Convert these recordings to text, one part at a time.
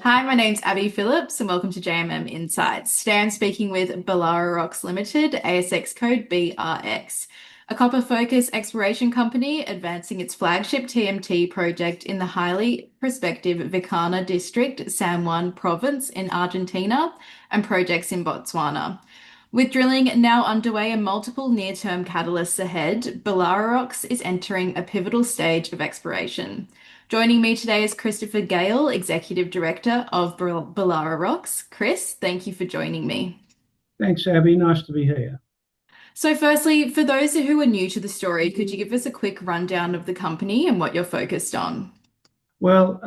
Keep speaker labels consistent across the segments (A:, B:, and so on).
A: Hi, my name's Abbey Phillipps and welcome to JMM Insights. Today I'm speaking with Belararox Limited, ASX code BRX, a copper-focused exploration company advancing its flagship TMT project in the highly prospective Vicana district, San Juan province in Argentina, and projects in Botswana. With drilling now underway and multiple near-term catalysts ahead, Belararox is entering a pivotal stage of exploration. Joining me today is Christopher Gale, Executive Director of Belararox. Chris, thank you for joining me.
B: Thanks, Abby. Nice to be here.
A: So firstly, for those who are new to the story, could you give us a quick rundown of the company and what you're focused on?
B: Well,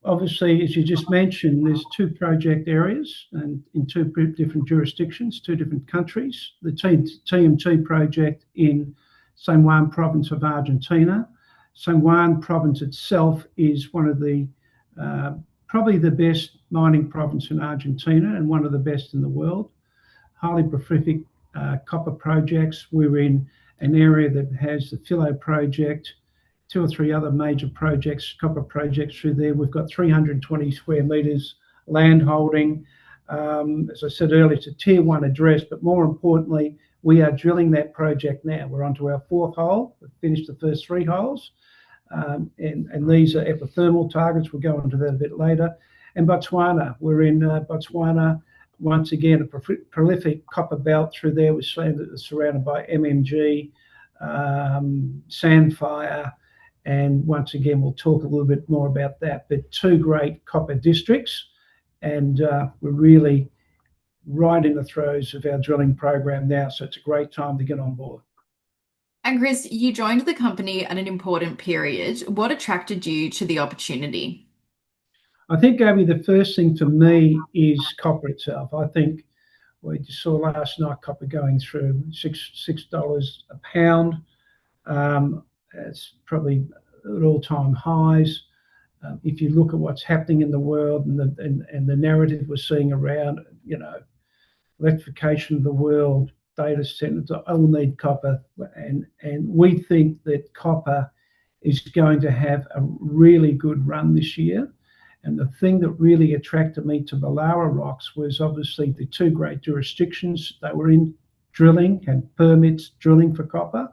B: obviously, as you just mentioned, there's two project areas and in two different jurisdictions, two different countries. The TMT project in San Juan province of Argentina. San Juan province itself is one of the probably the best mining province in Argentina and one of the best in the world. Highly prolific copper projects. We're in an area that has the Philo project, two or three other major projects, copper projects through there. We've got 320 square metres land holding. As I said earlier, it's a tier one address, but more importantly, we are drilling that project now. We're onto our fourth hole. We've finished the first three holes. And these are epithermal targets. We'll go into that a bit later. And Botswana, we're in Botswana, once again, a prolific copper belt through there. We're surrounded by MMG, Sandfire, and once again, we'll talk a little bit more about that. But two great copper districts, and we're really right in the throes of our drilling program now, so it's a great time to get on board.
A: And Chris, you joined the company at an important period. What attracted you to the opportunity?
B: I think, Abby, the first thing for me is copper itself. I think we just saw last night copper going through $6 a pound. It's probably at all-time highs. If you look at what's happening in the world and the narrative we're seeing around, electrification of the world, data centers, all need copper, and we think that copper is going to have a really good run this year. And the thing that really attracted me to Belararox was obviously the two great jurisdictions they were in, drilling, had permits drilling for copper,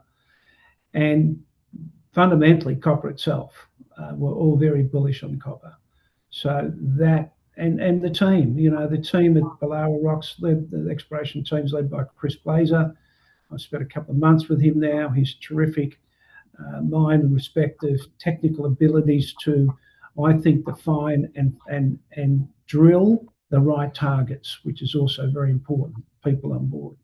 B: and fundamentally copper itself. We're all very bullish on copper. So that, and the team, the team at Belararox, the exploration team's led by Chris Blazer. I've spent a couple of months with him now. He's terrific mind and respective technical abilities to, I think, define and drill the right targets, which is also very important. People on board.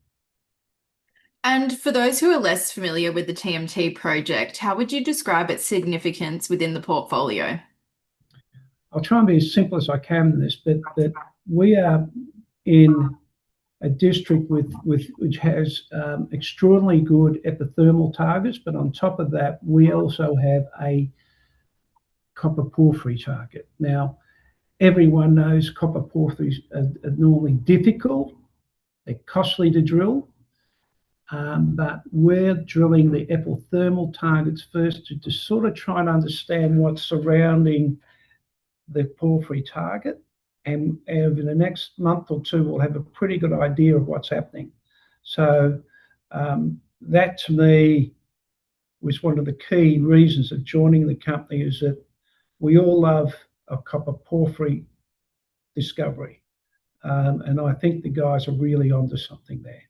A: And for those who are less familiar with the TMT project, how would you describe its significance within the portfolio?
B: I'll try and be as simple as I can in this, but we are in a district which has extraordinarily good epithermal targets, but on top of that, we also have a copper porphyry target. Now, everyone knows copper porphyries are normally difficult, they're costly to drill, but we're drilling the epithermal targets first to sort of try and understand what's surrounding the porphyry target, and over the next month or two we'll have a pretty good idea of what's happening. So that to me was one of the key reasons of joining the company, is that we all love a copper porphyry discovery, and I think the guys are really onto something there.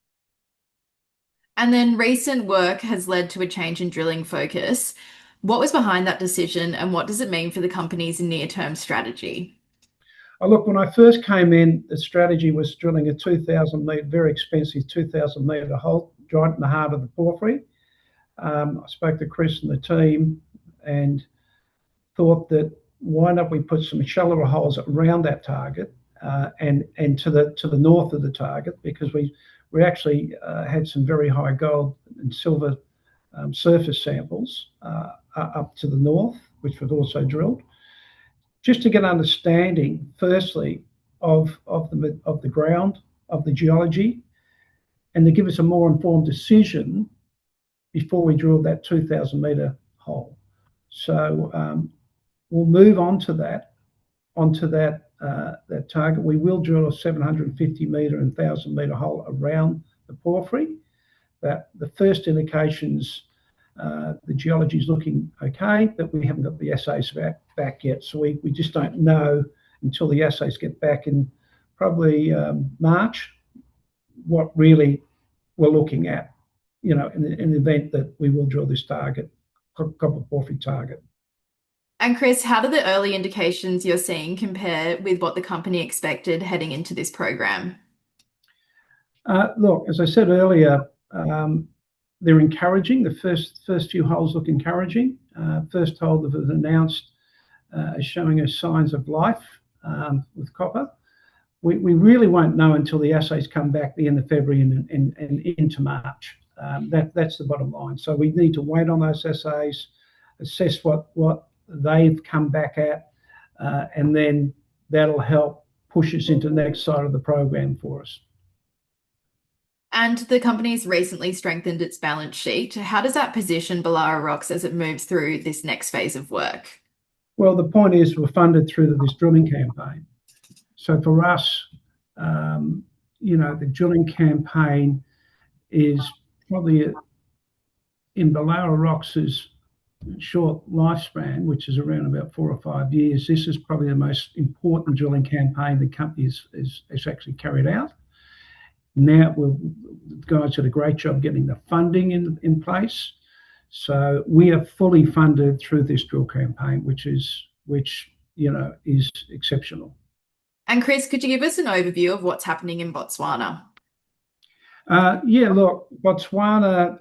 A: And then recent work has led to a change in drilling focus. What was behind that decision and what does it mean for the company's near-term strategy?
B: Look, when I first came in, the strategy was drilling a 2,000 metre, very expensive 2,000 metre hole right in the heart of the porphyry. I spoke to Chris and the team and thought that why not we put some shallower holes around that target and to the north of the target, because we actually had some very high gold and silver surface samples up to the north, which we've also drilled, just to get an understanding, firstly, of the ground, of the geology, and to give us a more informed decision before we drilled that 2,000 metre hole. So we'll move onto that that target. We will drill a 750-metre and 1,000-metre hole around the porphyry. That the first indications, the geology is looking okay, but we haven't got the assays back yet. So we just don't know until the assays get back in probably March what really we're looking at, in the event that we will drill this target, copper porphyry target.
A: And Chris, how do the early indications you're seeing compare with what the company expected heading into this program?
B: Look, as I said earlier, they're encouraging. The first few holes look encouraging. First hole that was announced is showing us signs of life with copper. We really won't know until the assays come back the end of February and into March. That's the bottom line. So we need to wait on those assays, assess what they've come back at, and then that'll help push us into the next side of the program for us.
A: And the company's recently strengthened its balance sheet. How does that position Belararox as it moves through this next phase of work?
B: Well, the point is we're funded through this drilling campaign. So for us, the drilling campaign is probably in Belararox's short lifespan, which is around about 4 or 5 years. This is probably the most important drilling campaign the company has actually carried out. Now, the guys did a great job getting the funding in place. So we are fully funded through this drill campaign, which is exceptional.
A: And Chris, could you give us an overview of what's happening in Botswana?
B: Look, Botswana,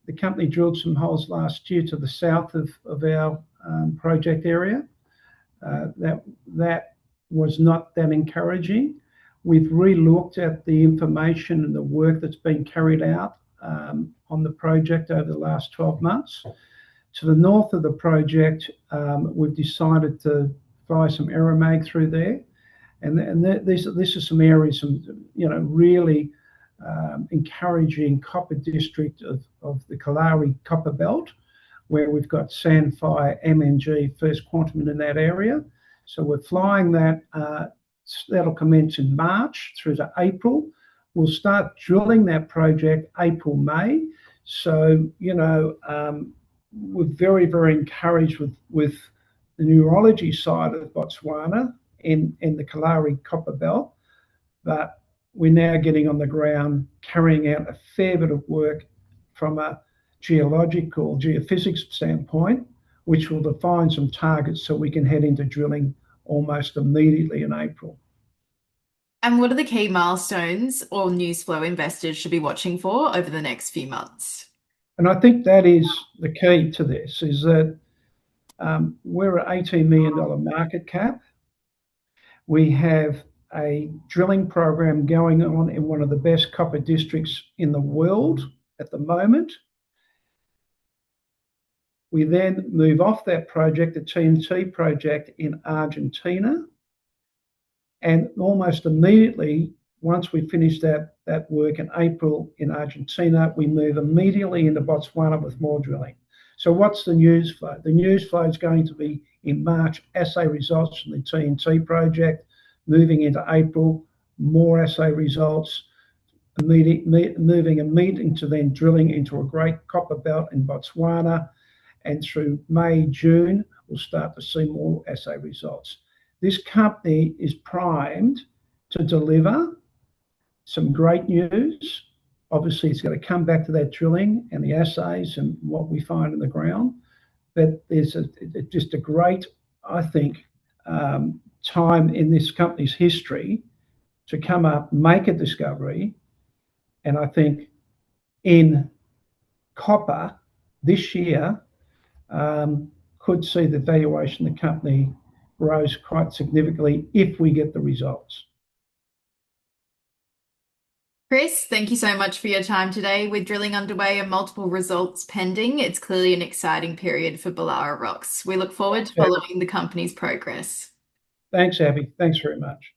B: the company drilled some holes last year to the south of our project area. That was not that encouraging. We've re-looked at the information and the work that's been carried out on the project over the last 12 months. To the north of the project, we've decided to fly some aeromag through there. And this is some areas, really encouraging copper district of the Kalahari copper belt, where we've got Sandfire, MNG, First Quantum in that area. So we're flying that. That'll commence in March through to April. We'll start drilling that project April, May. So, we're very, very encouraged with the neurology side of Botswana in the Kalahari copper belt. But we're now getting on the ground, carrying out a fair bit of work from a geophysics standpoint, which will define some targets so we can head into drilling almost immediately in April.
A: And what are the key milestones or news flow investors should be watching for over the next few months?
B: And I think that is the key to this, is that we're an $18 million market cap. We have a drilling program going on in one of the best copper districts in the world at the moment. We then move off that project, the TMT project in Argentina. And almost immediately, once we finish that work in April in Argentina, we move immediately into Botswana with more drilling. So what's the news flow? The news flow is going to be in March, assay results from the TMT project, moving into April, more assay results, moving to then drilling into a great copper belt in Botswana. And through May, June, we'll start to see more assay results. This company is primed to deliver some great news. Obviously, it's got to come back to that drilling and the assays and what we find in the ground. But there's just a great, I think, time in this company's history to come up, make a discovery. And I think in copper this year, could see the valuation of the company grows quite significantly if we get the results.
A: Chris, thank you so much for your time today. With drilling underway and multiple results pending, it's clearly an exciting period for Belararox. We look forward to following the company's progress.
B: Thanks, Abbey. Thanks very much.